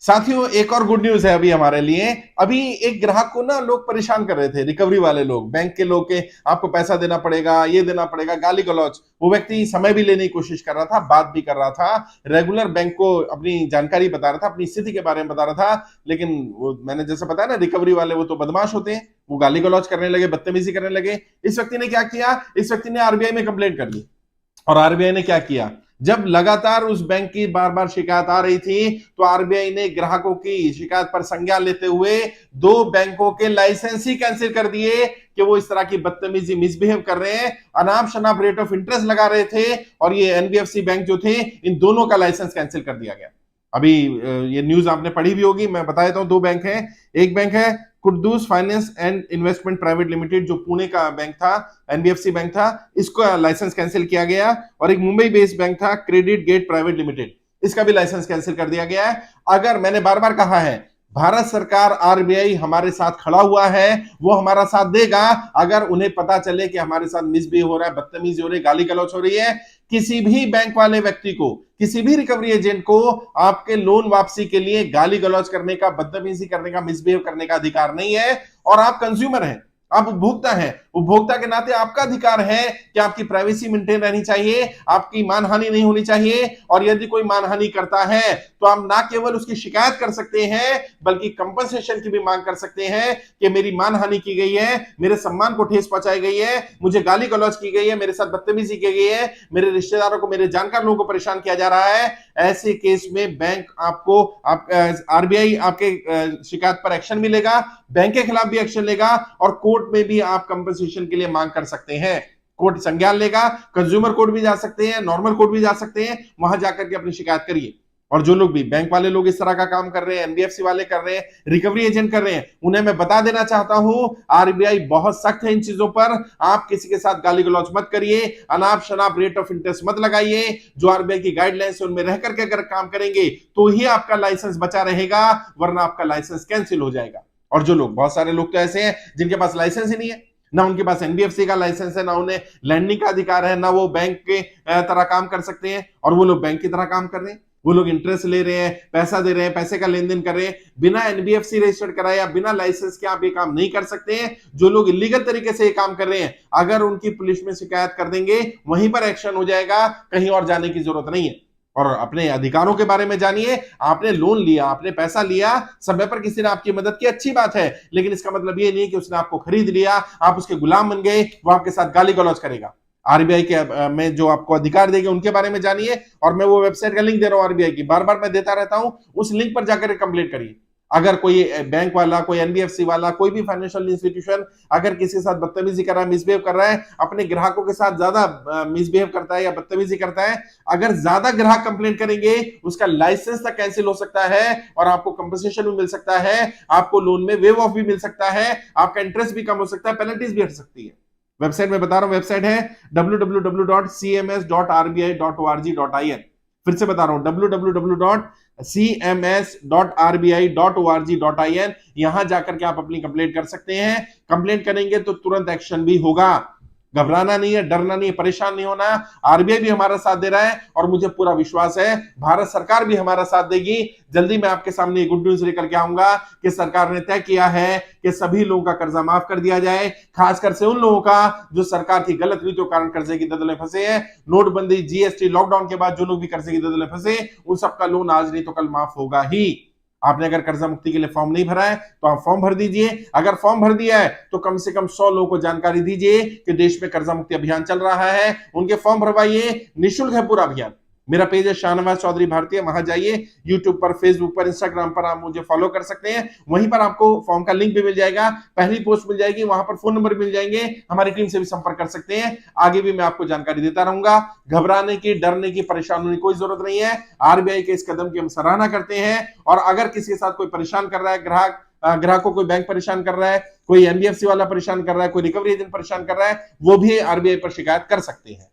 साथियों, एक और गुड न्यूज है अभी हमारे लिए। अभी एक ग्राहक को ना लोग परेशान कर रहे थे, रिकवरी वाले लोग, बैंक के लोग के आपको पैसा देना पड़ेगा, ये देना पड़ेगा, गाली गलौज। वो व्यक्ति समय भी लेने की कोशिश कर रहा था, बात भी कर रहा था, रेगुलर बैंक को अपनी जानकारी बता रहा था, अपनी स्थिति के बारे में बता रहा था। लेकिन वो मैंने जैसे बताया ना, रिकवरी वाले वो तो बदमाश होते हैं, वो गाली गलौज करने लगे, बदतमीजी करने लगे। इस व्यक्ति ने क्या किया, इस व्यक्ति ने आरबीआई में कंप्लेंट कर दी। और आरबीआई ने क्या किया, जब लगातार उस बैंक की बार बार शिकायत आ रही थी, तो आरबीआई ने ग्राहकों की शिकायत पर संज्ञान लेते हुए दो बैंकों के लाइसेंस ही कैंसिल कर दिए कि वो इस तरह की बदतमीजी, मिसबिहेव कर रहे हैं, अनाप शनाप रेट ऑफ इंटरेस्ट लगा रहे थे। और ये एनबीएफसी बैंक जो थे, इन दोनों का लाइसेंस कैंसिल कर दिया गया। अभी ये न्यूज आपने पढ़ी भी होगी, मैं बता देता हूं। दो बैंक हैं, एक बैंक है Quddus finance and investment private limited, जो पुणे का बैंक था, एनबीएफसी बैंक था, इसको लाइसेंस कैंसिल किया गया। और एक मुंबई बेस्ड बैंक था, क्रेडिट गेट प्राइवेट लिमिटेड, इसका भी लाइसेंस कैंसिल कर दिया गया है। अगर मैंने बार बार कहा है, भारत सरकार, आरबीआई हमारे साथ खड़ा हुआ है, वो हमारा साथ देगा अगर उन्हें पता चले कि हमारे साथ मिसबिहेव हो रहा है, बदतमीजी हो रही है, गाली गलौज हो रही है। किसी भी बैंक वाले व्यक्ति को, किसी भी रिकवरी एजेंट को आपके लोन वापसी के लिए गाली गलौज करने का, बदतमीजी करने का, मिसबिहेव करने का अधिकार नहीं है। और आप कंज्यूमर हैं, आप उपभोक्ता हैं, उपभोक्ता के नाते आपका अधिकार है कि आपकी प्राइवेसी मेंटेन रहनी चाहिए, आपकी मानहानि नहीं होनी चाहिए। और यदि कोई मानहानि करता है तो आप ना केवल उसकी शिकायत कर सकते हैं, बल्कि कंपनसेशन की भी मांग कर सकते हैं कि मेरी मानहानि की गई है, मेरे सम्मान को ठेस पहुंचाई गई है, मुझे गाली गलौज की गई है, मेरे साथ बदतमीजी की गई है, मेरे रिश्तेदारों को, मेरे जानकार लोगों को परेशान किया जा रहा है। ऐसे केस में बैंक आपको, आरबीआई आपके शिकायत पर एक्शन भी लेगा, बैंक के खिलाफ भी एक्शन लेगा, और कोर्ट में भी आप कंपनसेशन के लिए मांग कर सकते हैं। कोर्ट संज्ञान लेगा, कंज्यूमर कोर्ट भी जा सकते हैं, नॉर्मल कोर्ट भी जा सकते हैं, वहां जाकर के अपनी शिकायत करिए। और जो लोग भी, बैंक वाले लोग इस तरह का काम कर रहे हैं, एनबीएफसी वाले कर रहे हैं, रिकवरी एजेंट कर रहे हैं, उन्हें मैं बता देना चाहता हूं, आरबीआई बहुत सख्त है इन चीजों पर। आप किसी के साथ गाली गलौज मत करिए, अनाप शनाप रेट ऑफ इंटरेस्ट मत लगाइए। जो आरबीआई की गाइडलाइंस है उनमें रह करके अगर काम करेंगे तो ही आपका लाइसेंस बचा रहेगा, वरना आपका लाइसेंस कैंसिल हो जाएगा। और जो लोग, बहुत सारे लोग तो ऐसे हैं जिनके पास लाइसेंस ही नहीं है, ना उनके पास एनबीएफसी का लाइसेंस है, ना उन्हें लैंडिंग का अधिकार है, ना वो बैंक के तरह काम कर सकते हैं, और वो लोग बैंक की तरह काम कर रहे हैं। वो लोग इंटरेस्ट ले रहे हैं, पैसा दे रहे हैं, पैसे का लेन देन कर रहे हैं, बिना एनबीएफसी रजिस्टर्ड कराए या बिना लाइसेंस के आप ये काम नहीं कर सकते हैं। जो लोग इलीगल तरीके से ये काम कर रहे हैं, अगर उनकी पुलिस में शिकायत कर देंगे, वहीं पर एक्शन हो जाएगा, कहीं और जाने की जरूरत नहीं है। और अपने अधिकारों के बारे में जानिए। आपने लोन लिया, आपने पैसा लिया, समय पर किसी ने आपकी मदद की, अच्छी बात है, लेकिन इसका मतलब ये नहीं कि उसने आपको खरीद लिया, आप उसके गुलाम बन गए, वो आपके साथ गाली गलौज करेगा। आरबीआई के में जो आपको अधिकार देंगे उनके बारे में जानिए। और मैं वो वेबसाइट का लिंक दे रहा हूं आरबीआई की, बार बार मैं देता रहता हूं, उस लिंक पर जाकर कंप्लेंट करिए। अगर कोई बैंक वाला, कोई एनबीएफसी वाला, कोई भी फाइनेंशियल इंस्टीट्यूशन अगर किसी के साथ बदतमीजी कर रहा है, मिसबिहेव कर रहा है, अपने ग्राहकों के साथ ज्यादा मिसबिहेव करता है या बदतमीजी करता है, अगर ज्यादा ग्राहक कंप्लेंट करेंगे, उसका लाइसेंस तक कैंसिल हो सकता है, और आपको कंपनसेशन भी मिल सकता है, आपको लोन में वेव ऑफ भी मिल सकता है, आपका इंटरेस्ट भी कम हो सकता है, पेनल्टीज भी हट सकती है। वेबसाइट में बता रहा हूं, वेबसाइट है www.cms.rbi.org.in। फिर से बता रहा हूं, www.cms.rbi.org.in। यहां जाकर के आप अपनी कंप्लेंट कर सकते हैं। कंप्लेंट करेंगे तो तुरंत एक्शन भी होगा। घबराना नहीं है, डरना नहीं है, परेशान नहीं होना। आरबीआई भी हमारा साथ दे रहा है, और मुझे पूरा विश्वास है भारत सरकार भी हमारा साथ देगी। जल्दी मैं आपके सामने गुड न्यूज लेकर के आऊंगा कि सरकार ने तय किया है कि सभी लोगों का कर्जा माफ कर दिया जाए, खासकर से उन लोगों का जो सरकार की गलत नीतियों के कारण कर्जे की दलदल में फंसे हैं। नोटबंदी, जीएसटी, लॉकडाउन के बाद जो लोग भी कर्जे की दलदल में फंसे, उन सबका लोन आज नहीं तो कल माफ होगा ही। आपने अगर कर्जा मुक्ति के लिए फॉर्म नहीं भरा है तो आप फॉर्म भर दीजिए। अगर फॉर्म भर दिया है तो कम से कम 100 लोगों को जानकारी दीजिए कि देश में कर्जा मुक्ति अभियान चल रहा है, उनके फॉर्म भरवाइए। निःशुल्क है पूरा अभियान। मेरा पेज है शाहनवाज चौधरी भारतीय, वहां जाइए। यूट्यूब पर, फेसबुक पर, इंस्टाग्राम पर आप मुझे फॉलो कर सकते हैं। वहीं पर आपको फॉर्म का लिंक भी मिल जाएगा, पहली पोस्ट मिल जाएगी, वहां पर फोन नंबर मिल जाएंगे, हमारी टीम से भी संपर्क कर सकते हैं। आगे भी मैं आपको जानकारी देता रहूंगा। घबराने की, डरने की, परेशान होने की कोई जरूरत नहीं है। आरबीआई के इस कदम की हम सराहना करते हैं। और अगर किसी के साथ कोई परेशान कर रहा है, ग्राहक को कोई बैंक परेशान कर रहा है, कोई एनबीएफसी वाला परेशान कर रहा है, कोई रिकवरी एजेंट परेशान कर रहा है, वो भी आरबीआई पर शिकायत कर सकते हैं।